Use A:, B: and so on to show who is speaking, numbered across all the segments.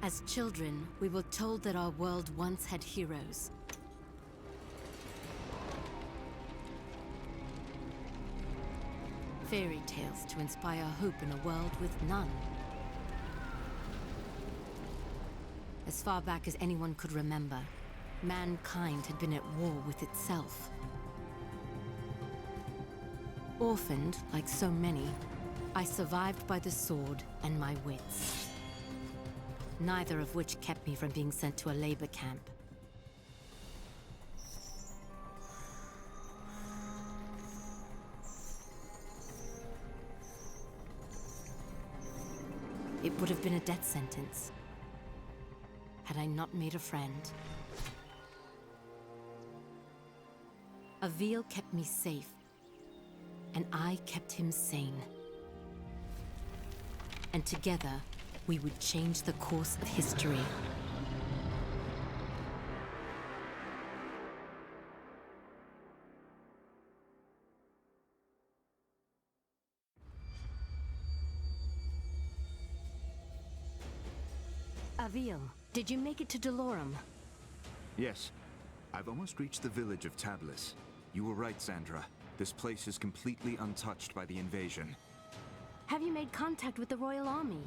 A: As children, we were told that our world once had heroes. Fairy tales to inspire hope in a world with none. As far back as anyone could remember, mankind had been at war with itself. Orphaned, like so many, I survived by the sword and my wits. Neither of which kept me from being sent to a labor camp. It would have been a death sentence had I not made a friend. Avil kept me safe, and I kept him sane. And together, we would change the course of history. Avil, did you make it to Delorum?
B: Yes. I've almost reached the village of Tablis. You were right, Sandra. This place is completely untouched by the invasion.
A: Have you made contact with the Royal Army?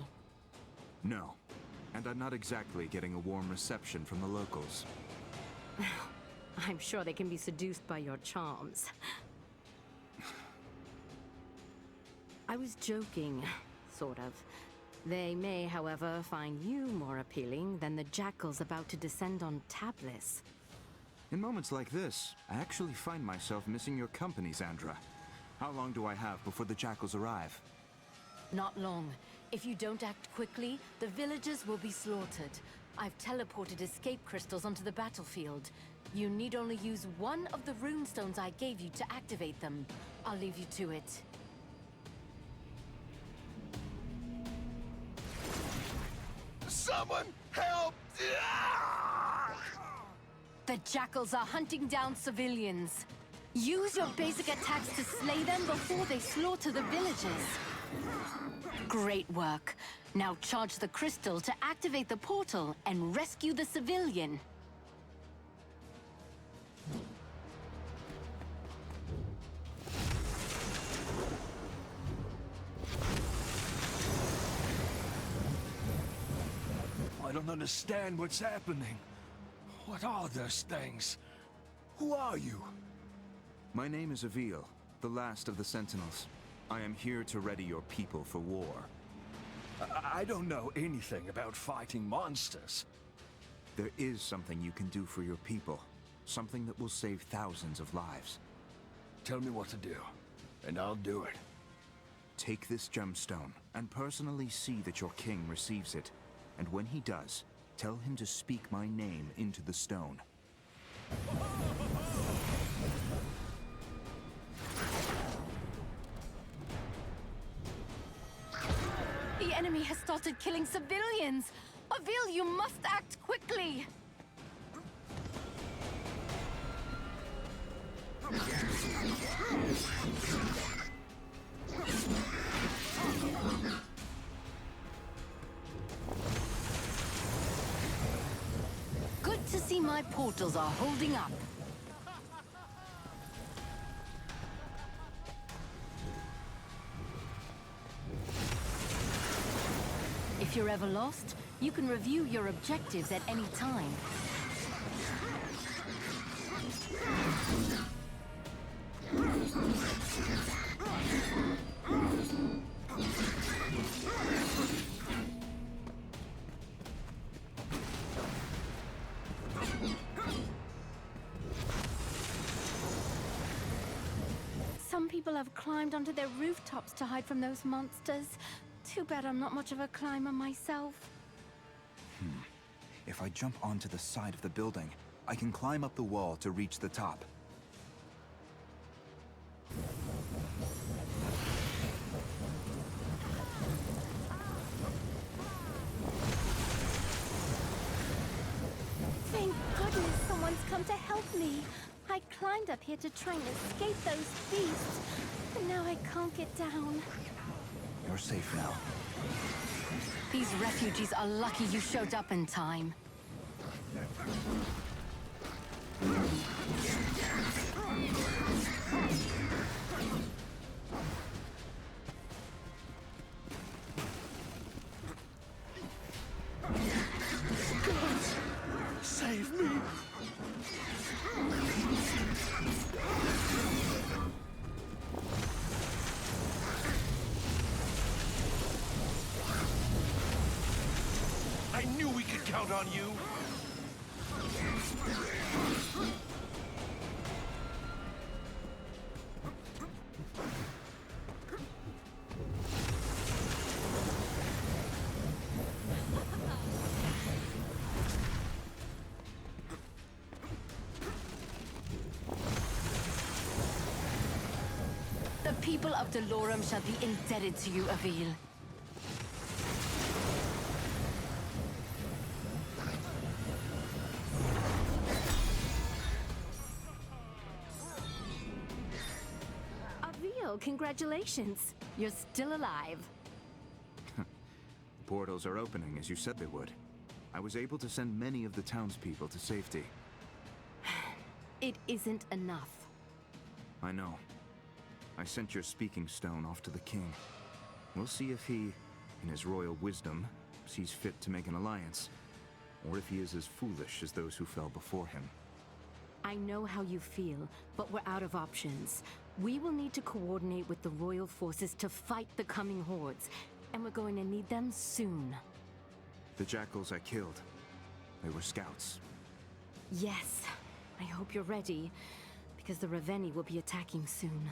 B: No. And I'm not exactly getting a warm reception from the locals.
A: I'm sure they can be seduced by your charms. I was joking, sort of. They may, however, find you more appealing than the jackals about to descend on Tablis.
B: In moments like this, I actually find myself missing your company, Sandra. How long do I have before the jackals arrive?
A: Not long. If you don't act quickly, the villagers will be slaughtered. I've teleported escape crystals onto the battlefield. You need only use one of the runestones I gave you to activate them. I'll leave you to it.
C: Someone help!
A: The jackals are hunting down civilians. Use your basic attacks to slay them before they slaughter the villagers. Great work. Now charge the crystal to activate the portal and rescue the civilian.
C: I don't understand what's happening. What are those things? Who are you?
B: My name is Avil, the last of the Sentinels. I am here to ready your people for war.
C: I don't know anything about fighting monsters.
B: There is something you can do for your people. Something that will save thousands of lives.
C: Tell me what to do, and I'll do it.
B: Take this gemstone, and personally see that your king receives it. And when he does, tell him to speak my name into the stone.
A: The enemy has started killing civilians! Avil, you must act quickly! Good to see my portals are holding up. If you're ever lost, you can review your objectives at any time. Some people have climbed onto their rooftops to hide from those monsters. Too bad I'm not much of a climber myself.
B: If I jump onto the side of the building, I can climb up the wall to reach the top.
A: Thank goodness someone's come to help me. I climbed up here to try and escape those beasts, but now I can't get down.
B: You're safe now.
A: These refugees are lucky you showed up in time.
C: Save me! I knew we could count on you!
A: The people of Delorum shall be indebted to you, Avil. Avil, congratulations. You're still alive.
B: Portals are opening, as you said they would. I was able to send many of the townspeople to safety.
A: It isn't enough.
B: I know. I sent your speaking stone off to the king. We'll see if he, in his royal wisdom, sees fit to make an alliance, or if he is as foolish as those who fell before him.
A: I know how you feel, but we're out of options. We will need to coordinate with the royal forces to fight the coming hordes, and we're going to need them soon.
B: The jackals I killed, they were scouts.
A: Yes, I hope you're ready, because the Raveni will be attacking soon.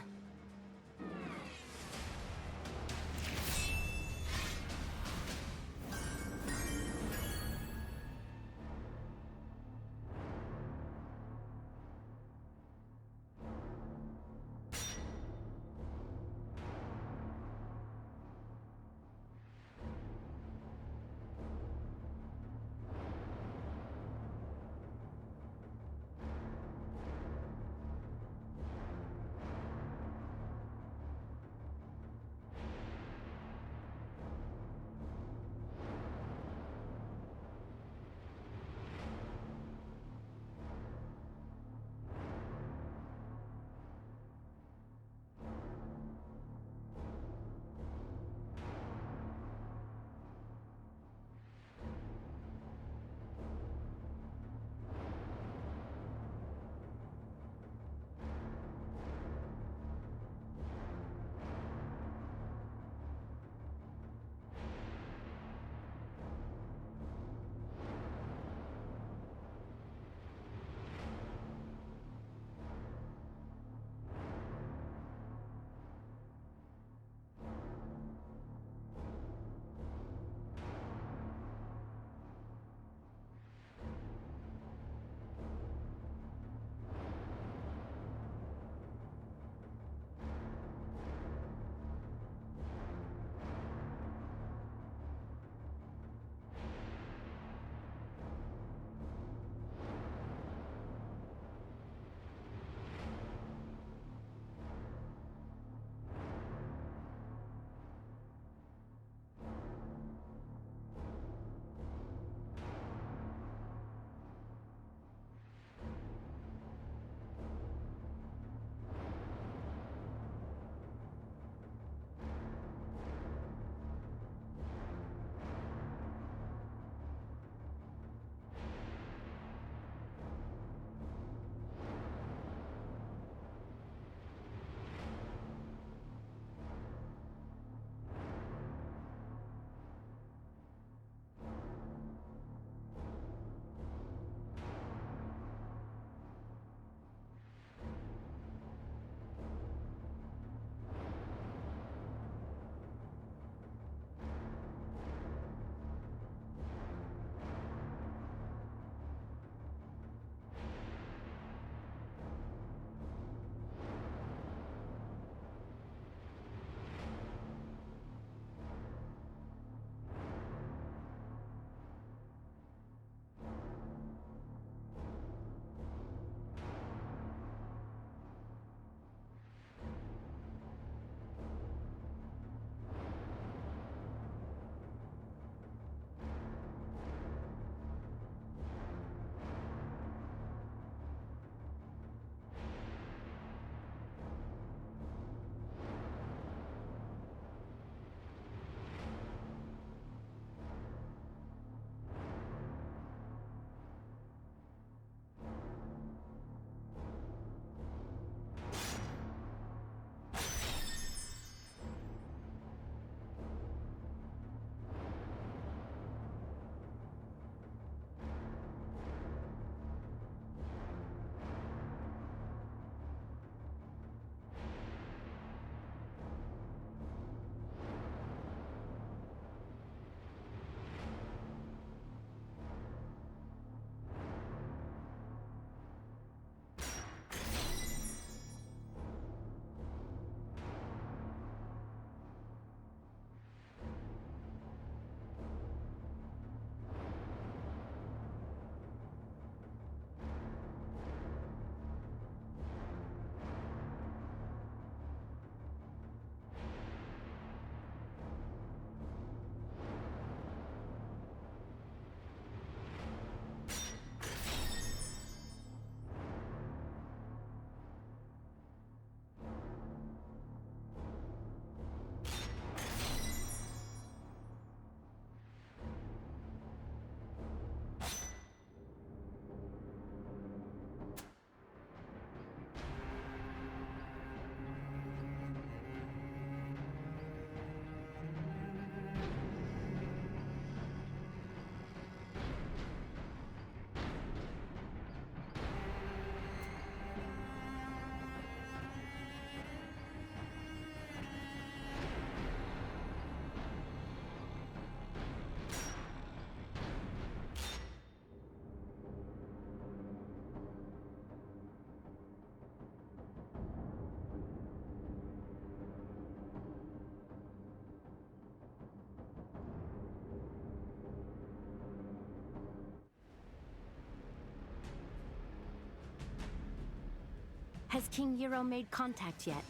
A: Has King Euro made contact yet?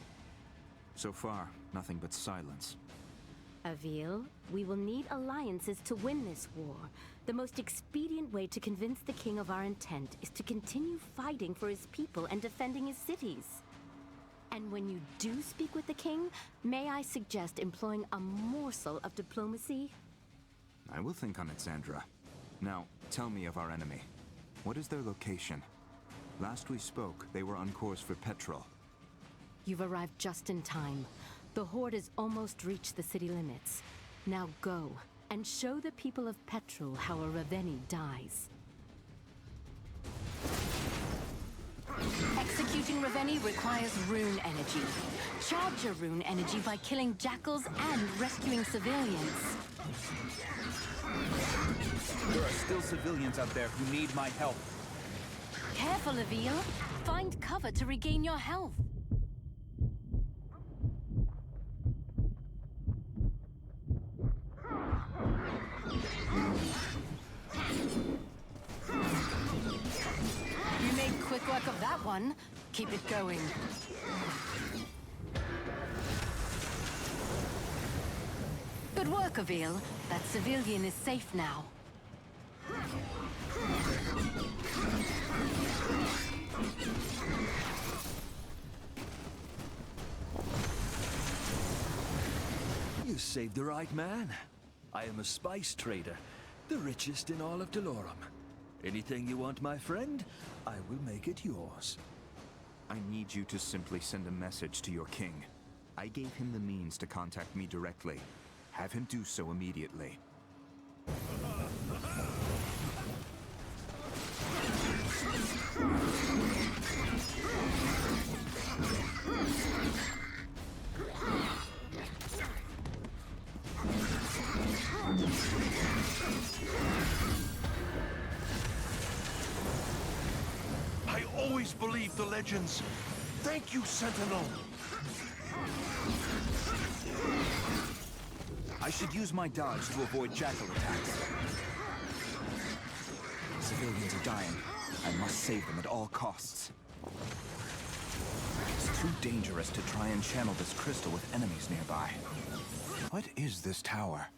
B: So far, nothing but silence.
A: Avil, we will need alliances to win this war. The most expedient way to convince the king of our intent is to continue fighting for his people and defending his cities. And when you do speak with the king, may I suggest employing a morsel of diplomacy?
B: I will think on it, Sandra. Now, tell me of our enemy. What is their location? Last we spoke, they were on course for Petrol.
A: You've arrived just in time. The Horde has almost reached the city limits. Now go, and show the people of Petrol how a Raveni dies. Executing Raveni requires rune energy. Charge your rune energy by killing jackals and rescuing civilians.
D: There are still civilians out there who need my help.
A: Careful, Avil. Find cover to regain your health. You made quick work of that one. Keep it going. Good work, Avil. That civilian is safe now.
C: You saved the right man. I am a spice trader, the richest in all of Delorum. Anything you want, my friend, I will make it yours.
B: I need you to simply send a message to your king. I gave him the means to contact me directly. Have him do so immediately.
C: I always believed the legends. Thank you, Sentinel.
D: I should use my dodge to avoid jackal attacks. Civilians are dying. I must save them at all costs. It's too dangerous to try and channel this crystal with enemies nearby. What is this tower?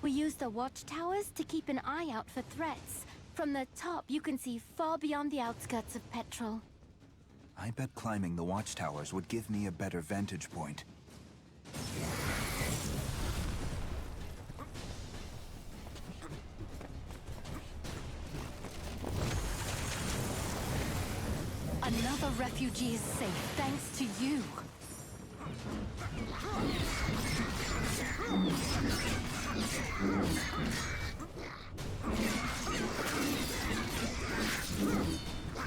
A: We use the watchtowers to keep an eye out for threats. From the top, you can see far beyond the outskirts of Petrol.
D: I bet climbing the watchtowers would give me a better vantage point.
A: Another refugee is safe, thanks to you.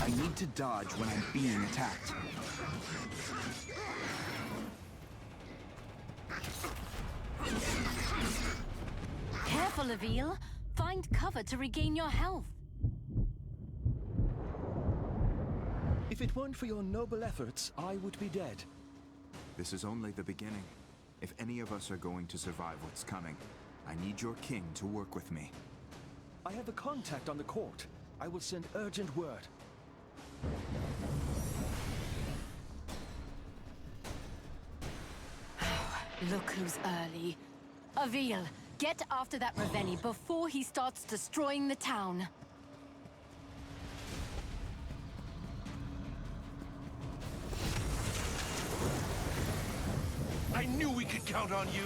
D: I need to dodge when I'm being attacked.
A: Careful, Avil. Find cover to regain your health.
C: If it weren't for your noble efforts, I would be dead.
B: This is only the beginning. If any of us are going to survive what's coming, I need your king to work with me.
C: I have a contact on the court. I will send urgent word.
A: Look who's early. Avil, get after that Raveni before he starts destroying the town.
C: I knew we could count on you!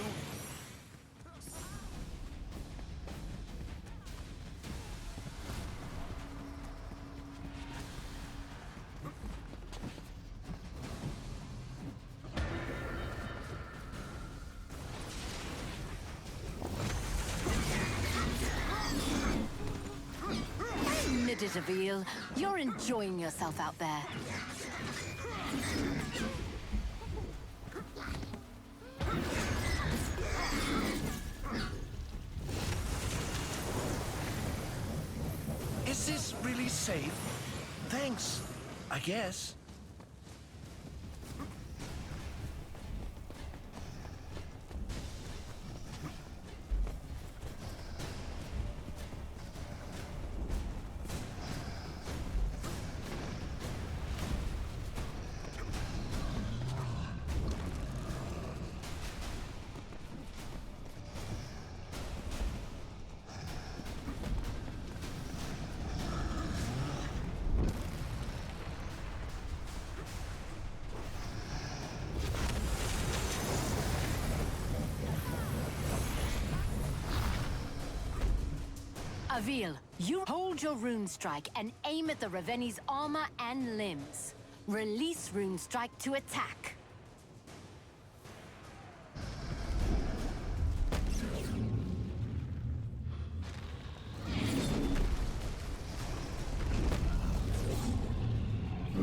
A: Admit it, Avil. You're enjoying yourself out there.
C: Is this really safe? Thanks, I guess.
A: Avil, you hold your rune strike and aim at the Reveni's armor and limbs. Release rune strike to attack.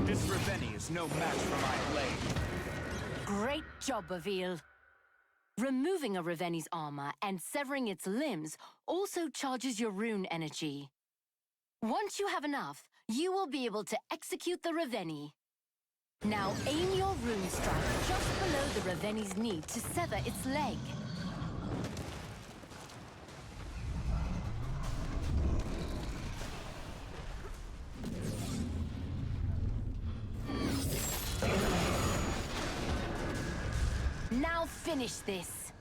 D: This Reveni is no match for my blade.
A: Great job, Avil. Removing a Reveni's armor and severing its limbs also charges your rune energy. Once you have enough, you will be able to execute the Reveni. Now aim your rune strike just below the Reveni's knee to sever its leg. Now finish this.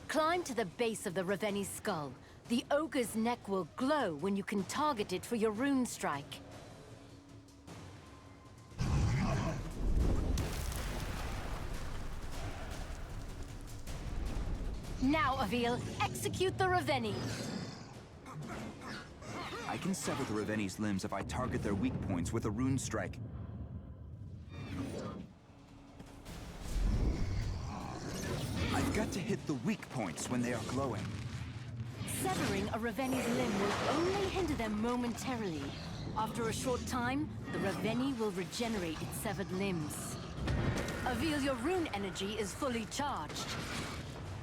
A: Climb to the base of the Reveni's skull. The ogre's neck will glow when you can target it for your rune strike. Now, Avil, execute the Reveni.
D: I can sever the Reveni's limbs if I target their weak points with a rune strike. I've got to hit the weak points when they are glowing.
A: Severing a Reveni's limb will only hinder them momentarily. After a short time, the Reveni will regenerate its severed limbs. Avil, your rune energy is fully charged.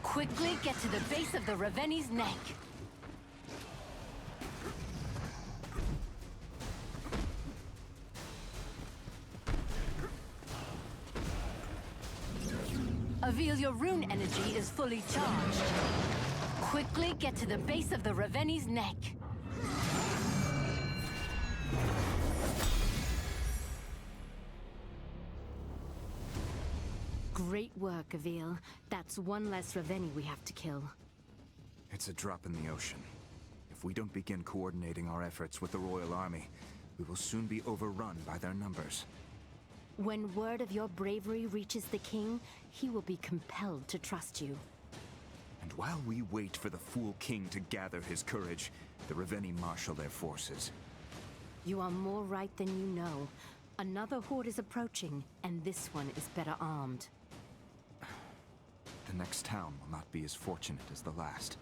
A: Quickly get to the base of the Reveni's neck. Avil, your rune energy is fully charged. Quickly get to the base of the Reveni's neck. Great work, Avil. That's one less Reveni we have to kill.
B: It's a drop in the ocean. If we don't begin coordinating our efforts with the Royal Army, we will soon be overrun by their numbers.
A: When word of your bravery reaches the king, he will be compelled to trust you.
B: And while we wait for the fool king to gather his courage, the Reveni marshal their forces.
A: You are more right than you know. Another horde is approaching, and this one is better armed.
B: The next town will not be as fortunate as the last.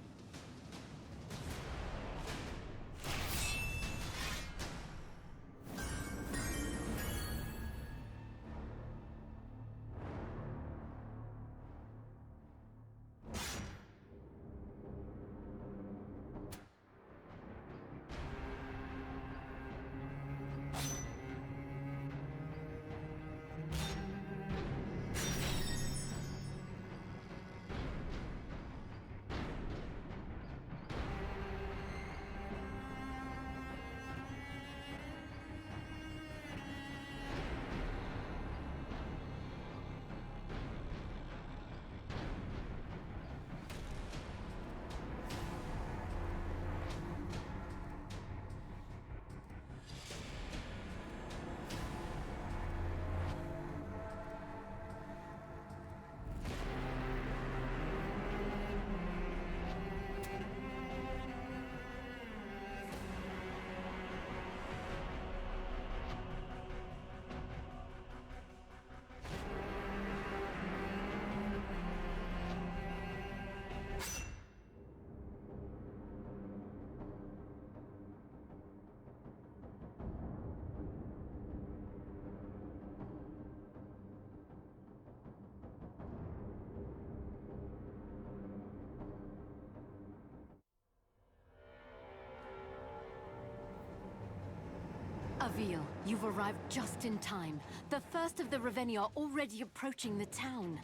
A: Avil, you've arrived just in time. The first of the Reveni are already approaching the town.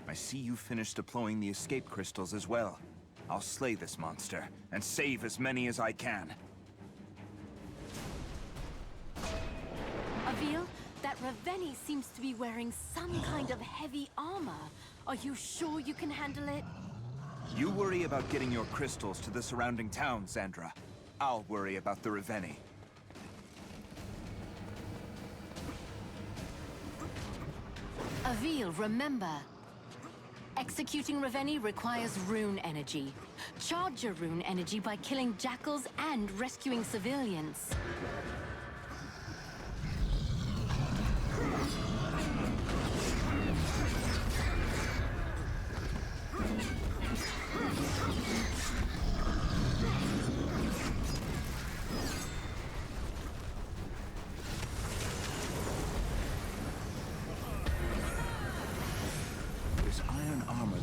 D: I see you finished deploying the escape crystals as well. I'll slay this monster, and save as many as I can.
A: Avil, that Reveni seems to be wearing some kind of heavy armor. Are you sure you can handle it?
D: You worry about getting your crystals to the surrounding town, Sandra. I'll worry about the Reveni.
A: Avil, remember, Executing Ravenni requires rune energy. Charge your rune energy by killing jackals and rescuing civilians.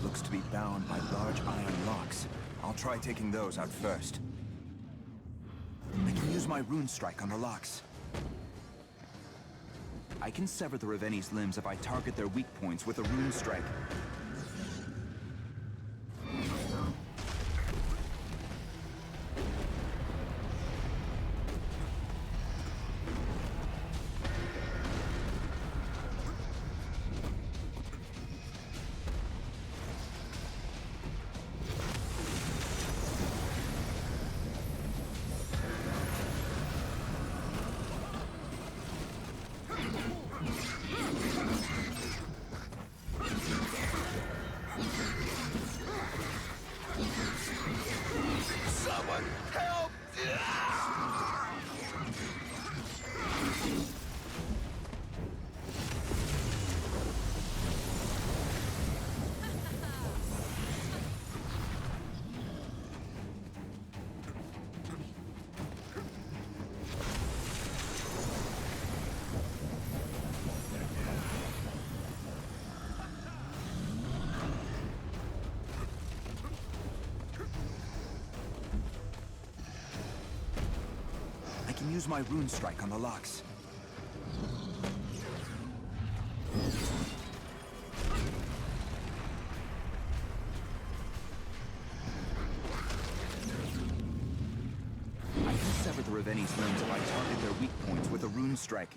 D: Looks to be bound by large iron locks. I'll try taking those out first. I can use my rune strike on the locks. I can sever the Ravenni's limbs if I target their weak points with a rune strike. I can use my rune strike on the locks. I can sever the Ravenni's limbs if I target their weak points with a rune strike.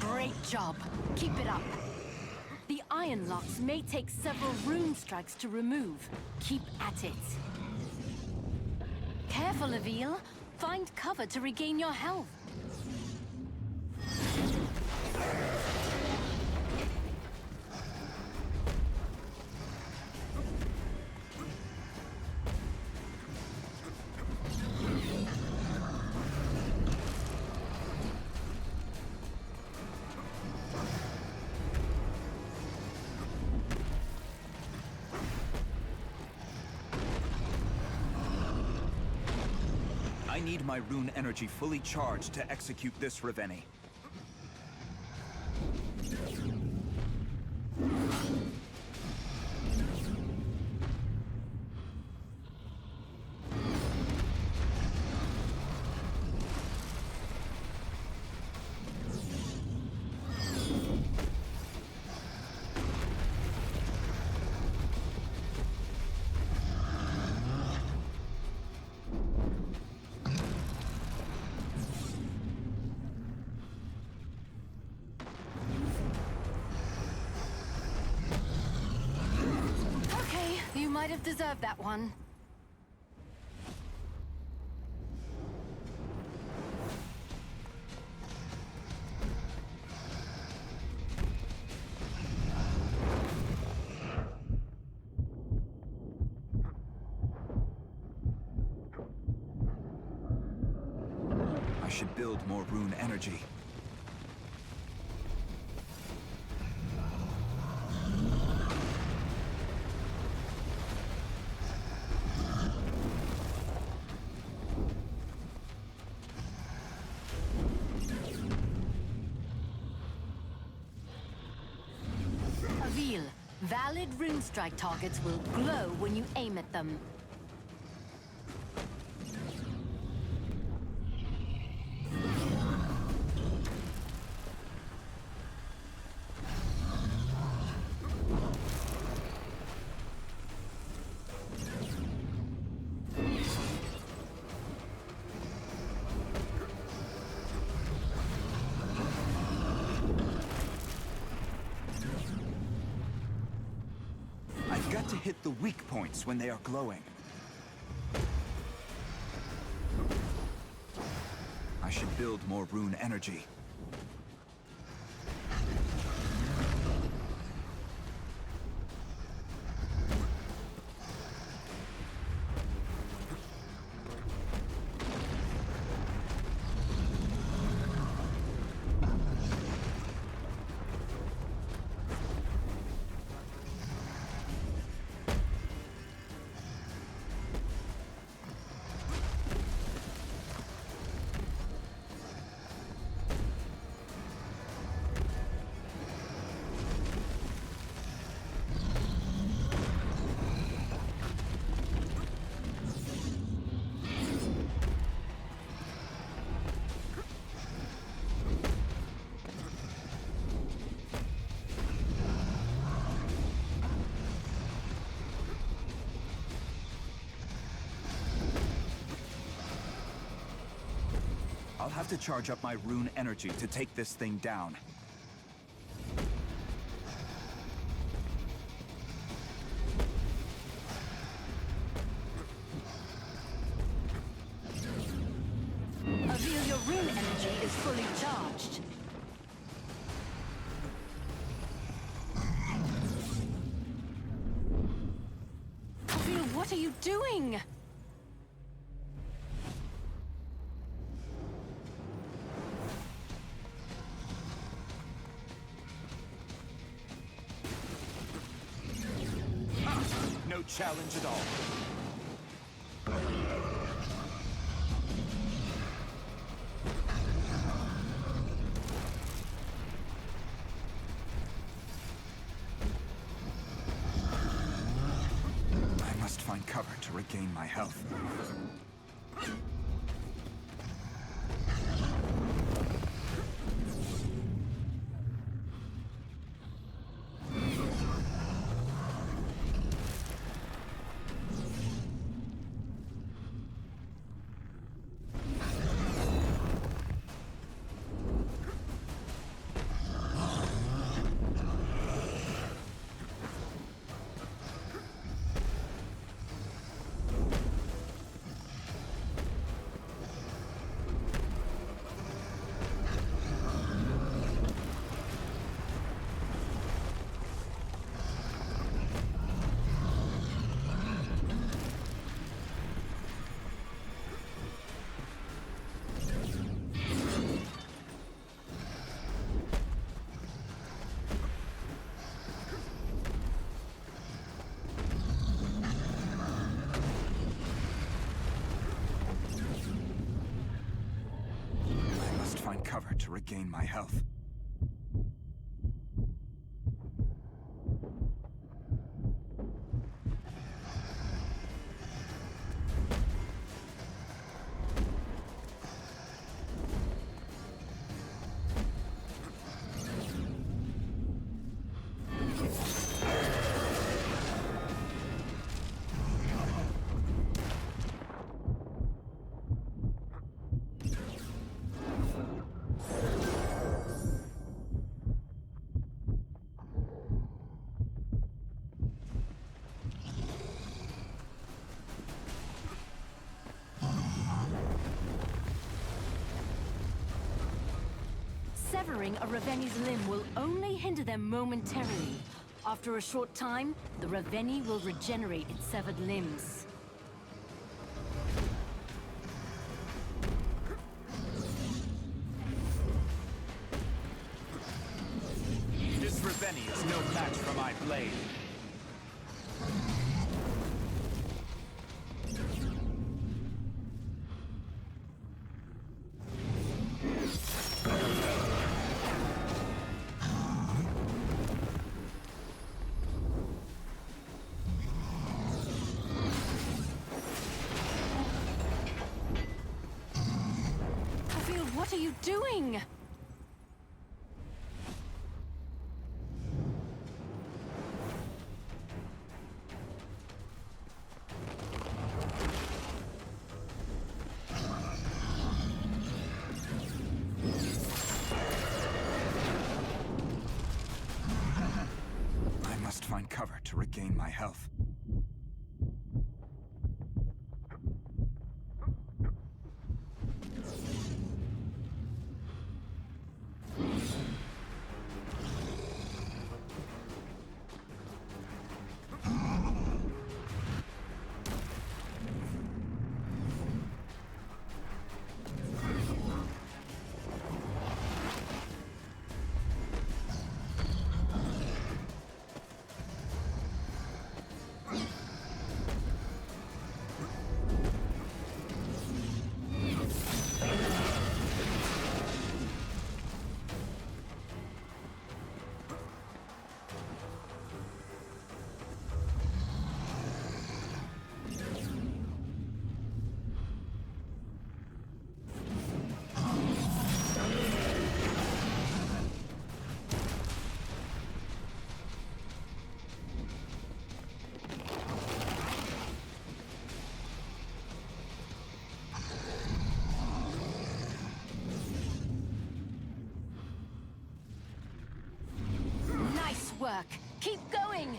A: Great job. Keep it up. The iron locks may take several rune strikes to remove. Keep at it. Careful, Avil. Find cover to regain your health.
D: I need my rune energy fully charged to execute this Ravenni.
A: You might have deserved that one.
D: I should build more rune energy.
A: Valid rune strike targets will glow when you aim at them.
D: To hit the weak points when they are glowing. I should build more rune energy. I'll have to charge up my rune energy to take this thing down.
A: Avil, your rune energy is fully charged. Avil, what are you doing?
D: No challenge at all. I must find cover to regain my health. Find cover to regain my health.
A: Severing a Raveni's limb will only hinder them momentarily. After a short time, the Raveni will regenerate its severed limbs.
D: This Raveni is no match for my blade.
A: What are you doing?
D: I must find cover to regain my health.
A: Keep going!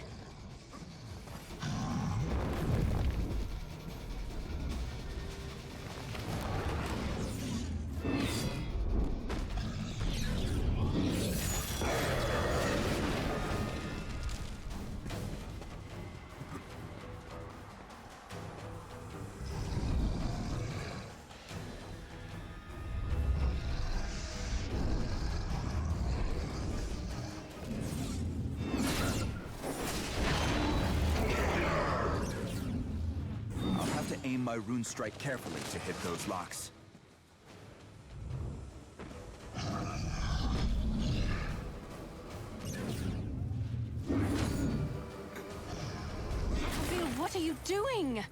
D: Aim my rune strike carefully to hit those locks.
A: Phil, what are you doing?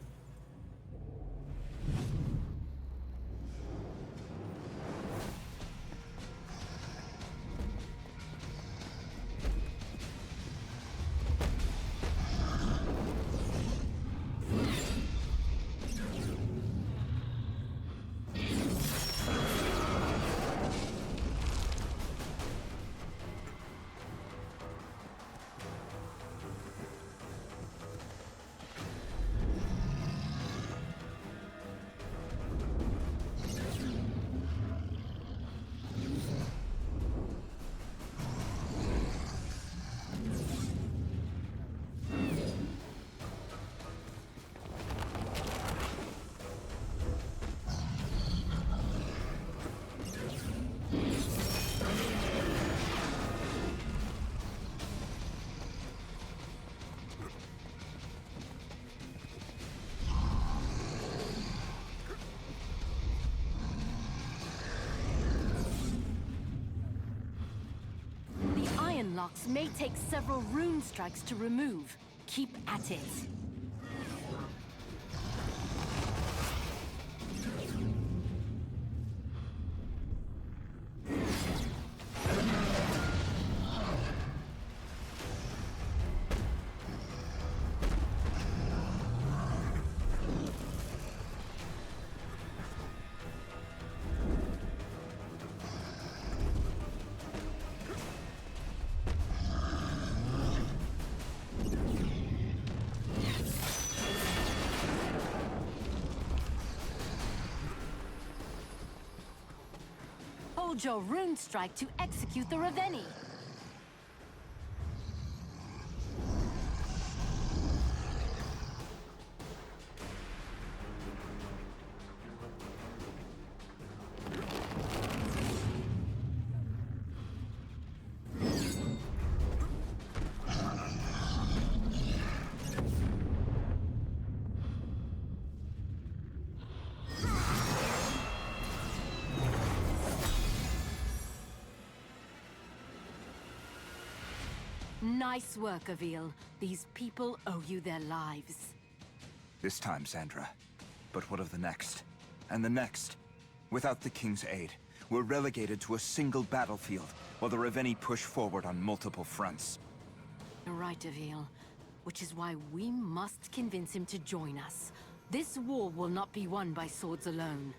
A: Locks may take several rune strikes to remove. Keep at it. Hold your rune strike to execute the Reveni. Nice work, Avil. These people owe you their lives.
D: This time, Sandra. But what of the next? And the next? Without the King's aid, we're relegated to a single battlefield, while the Reveni push forward on multiple fronts.
A: You're right, Avil. Which is why we must convince him to join us. This war will not be won by swords alone.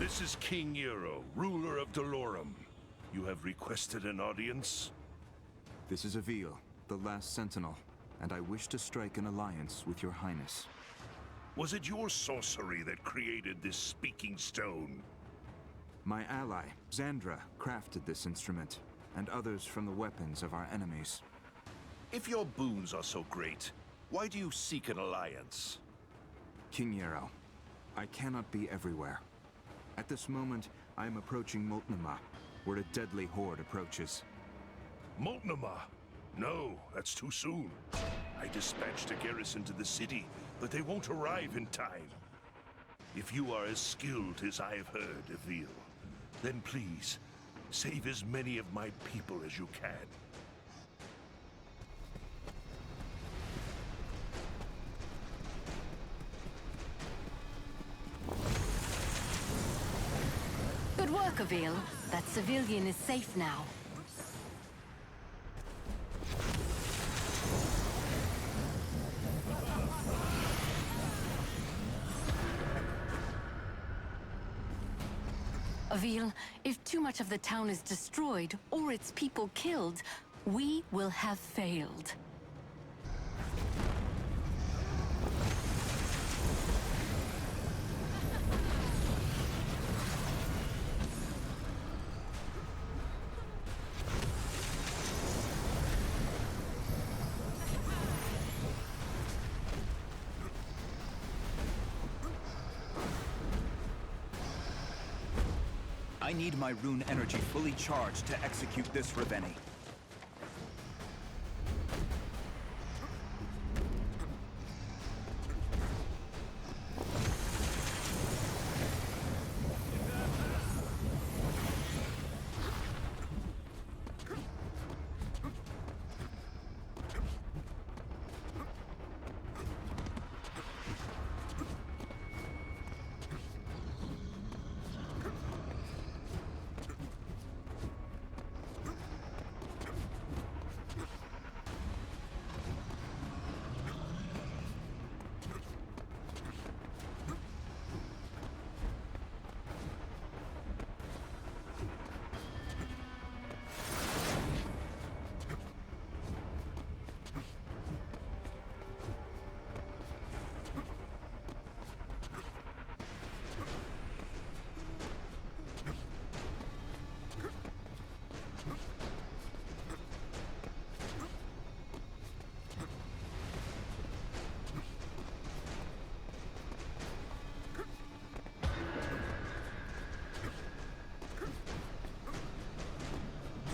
E: This is King Eero, ruler of Dolorum. You have requested an audience?
B: This is Avil, the last sentinel, and I wish to strike an alliance with your highness.
E: Was it your sorcery that created this speaking stone?
B: My ally, Xandra, crafted this instrument, and others from the weapons of our enemies.
E: If your boons are so great, why do you seek an alliance?
B: King Eero, I cannot be everywhere. At this moment, I am approaching Moltnuma, where a deadly horde approaches.
E: Moltnuma? No, that's too soon. I dispatched a garrison to the city, but they won't arrive in time. If you are as skilled as I have heard, Avil, then please, save as many of my people as you can.
A: Good work, Avil. That civilian is safe now. Avil, if too much of the town is destroyed or its people killed, we will have failed.
D: I need my rune energy fully charged to execute this Reveni.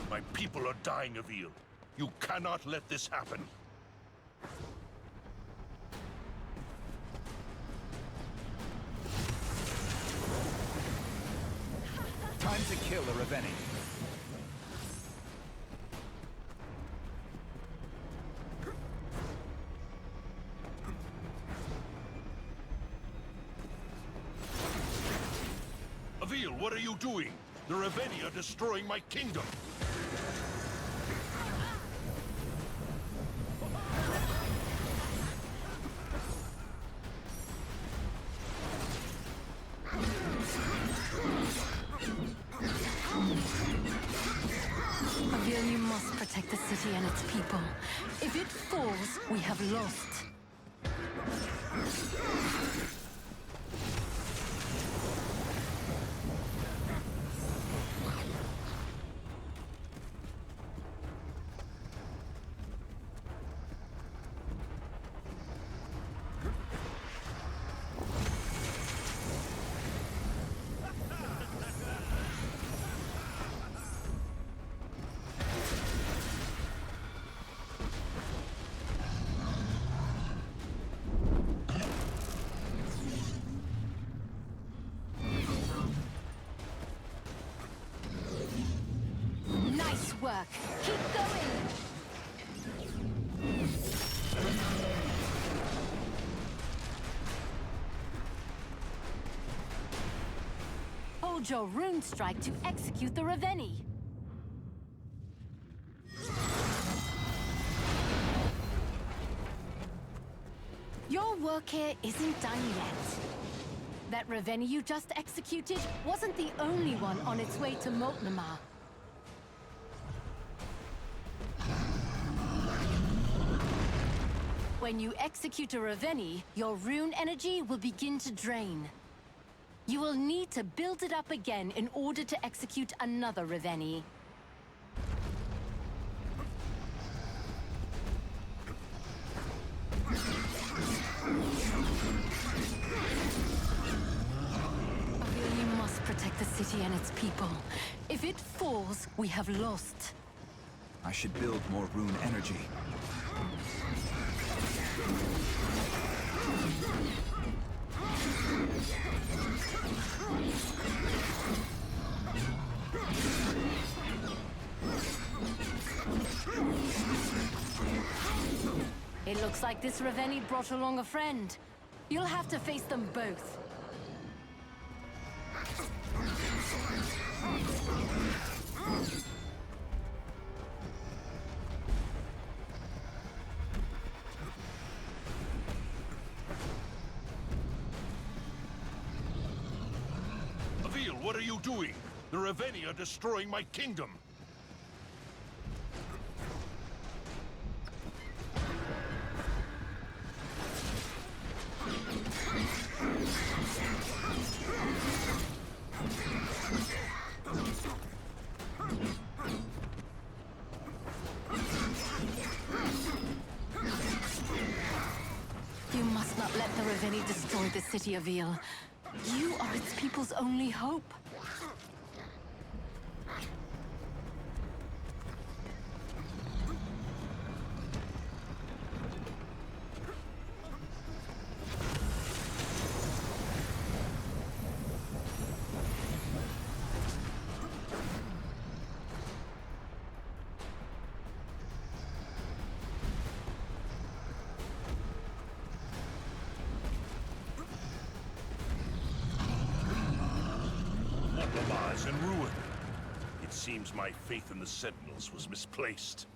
E: My people are dying, Avil. You cannot let this happen.
D: Time to kill a Reveni.
E: Avil, what are you doing? The Reveni are destroying my kingdom.
A: Avil, you must protect the city and its people. If it falls, we have lost. Nice work. Keep going. Hold your rune strike to execute the Reveni. Your work here isn't done yet. That Ravenni you just executed wasn't the only one on its way to Moltnamar. When you execute a Ravenni, your rune energy will begin to drain. You will need to build it up again in order to execute another Ravenni. You must protect the city and its people. If it falls, we have lost.
B: I should build more rune energy.
A: It looks like this Ravenni brought along a friend. You'll have to face them both.
E: Avil, what are you doing? The Ravenni are destroying my kingdom.
A: You must not let the Ravenni destroy the city of Eel. You are its people's only hope.
E: Moltnamar is in ruin. It seems my faith in the Sentinels was misplaced.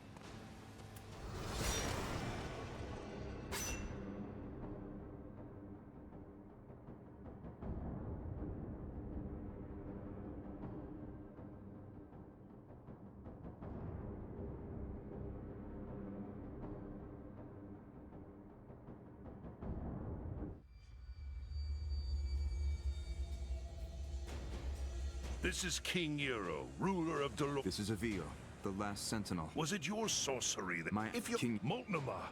E: This is King Euro, ruler of Dolor.
B: This is Avil, the last sentinel.
E: Was it your sorcery that...
B: My king...
E: Moltnamar?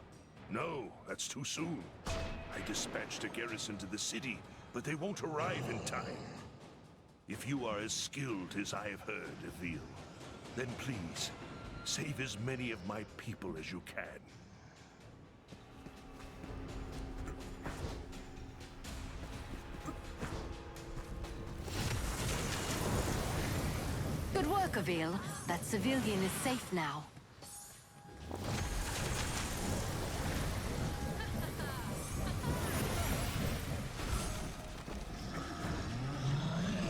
E: No, that's too soon. I dispatched a garrison to the city, but they won't arrive in time. If you are as skilled as I have heard, Avil, then please, save as many of my people as you can.
A: Good work, Avil. That civilian is safe now.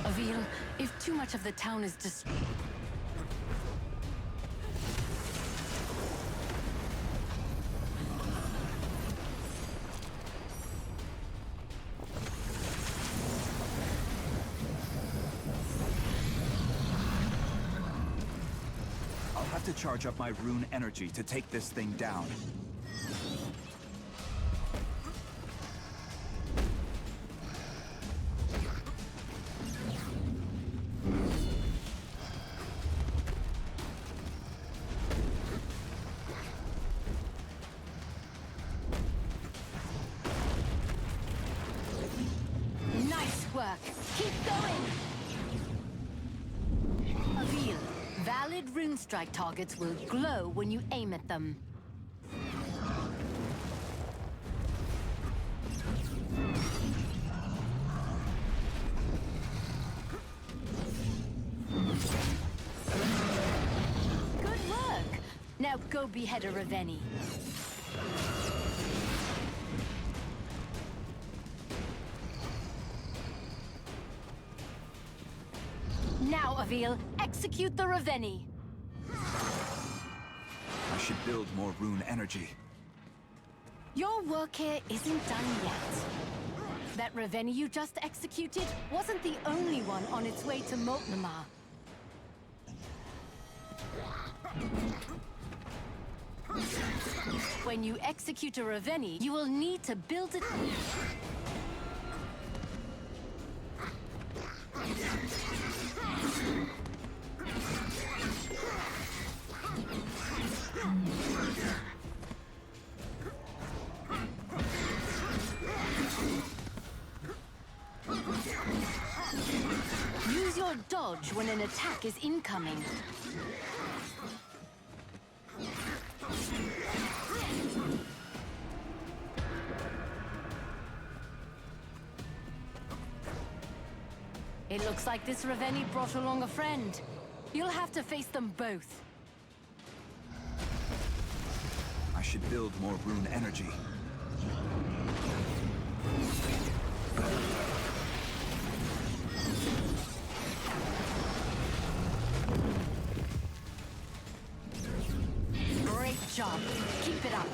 A: Avil, if too much of the town is destroyed...
B: I'll have to charge up my rune energy to take this thing down.
A: Nice work! Keep going! Avil, valid rune strike targets will glow when you aim at them. Good work! Now go behead a Ravenni. Now, Avil, execute the Ravenni.
B: I should build more rune energy.
A: Your work here isn't done yet. That Reveni you just executed wasn't the only one on its way to Moltnamar. When you execute a Reveni, you will need to build it. Use your dodge when an attack is incoming. It looks like this Reveni brought along a friend. You'll have to face them both.
D: I should build more rune energy.
A: Great job. Keep it up.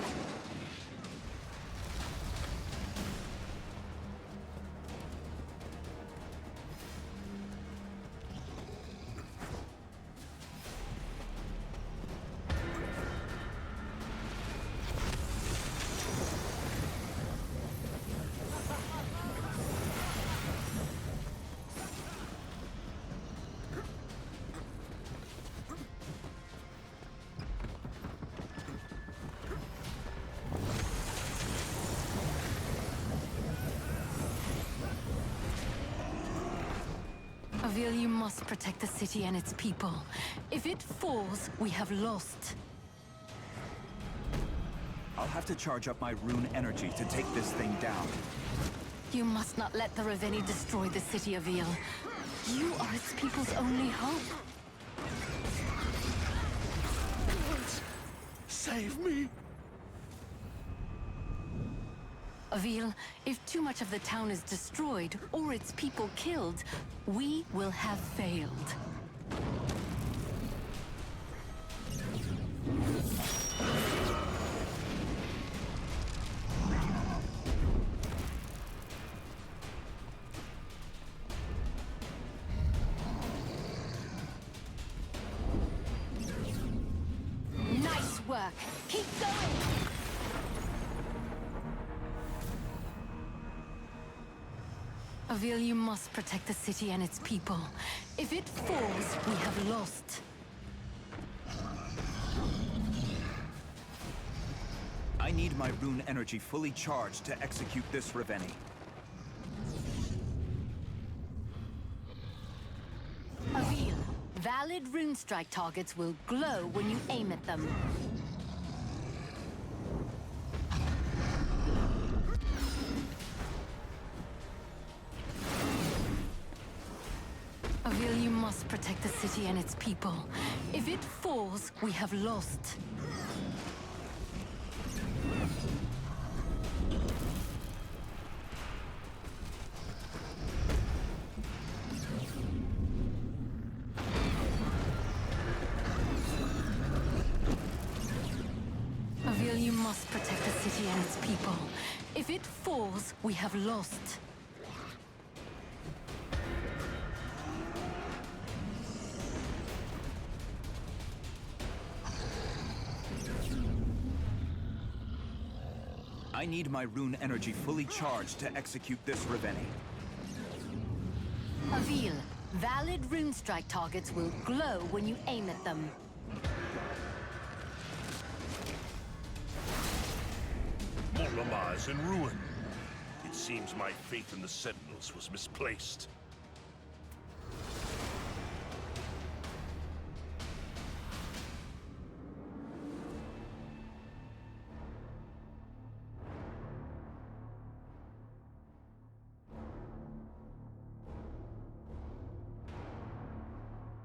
A: Avil, you must protect the city and its people. If it falls, we have lost.
D: I'll have to charge up my rune energy to take this thing down.
A: You must not let the Reveni destroy the city, Avil. You are its people's only hope.
E: Save me!
A: Avil, if too much of the town is destroyed or its people killed, we will have failed. Nice work! Keep going! Avil, you must protect the city and its people. If it falls, we have lost.
D: I need my rune energy fully charged to execute this Reveni.
A: Avil, valid rune strike targets will glow when you aim at them. Avil, you must protect the city and its people. If it falls, we have lost. Avil, you must protect the city and its people. If it falls, we have lost.
D: I need my rune energy fully charged to execute this Reveni.
A: Avil, valid rune strike targets will glow when you aim at them.
E: Moltnamar is in ruin. It seems my faith in the Sentinels was misplaced.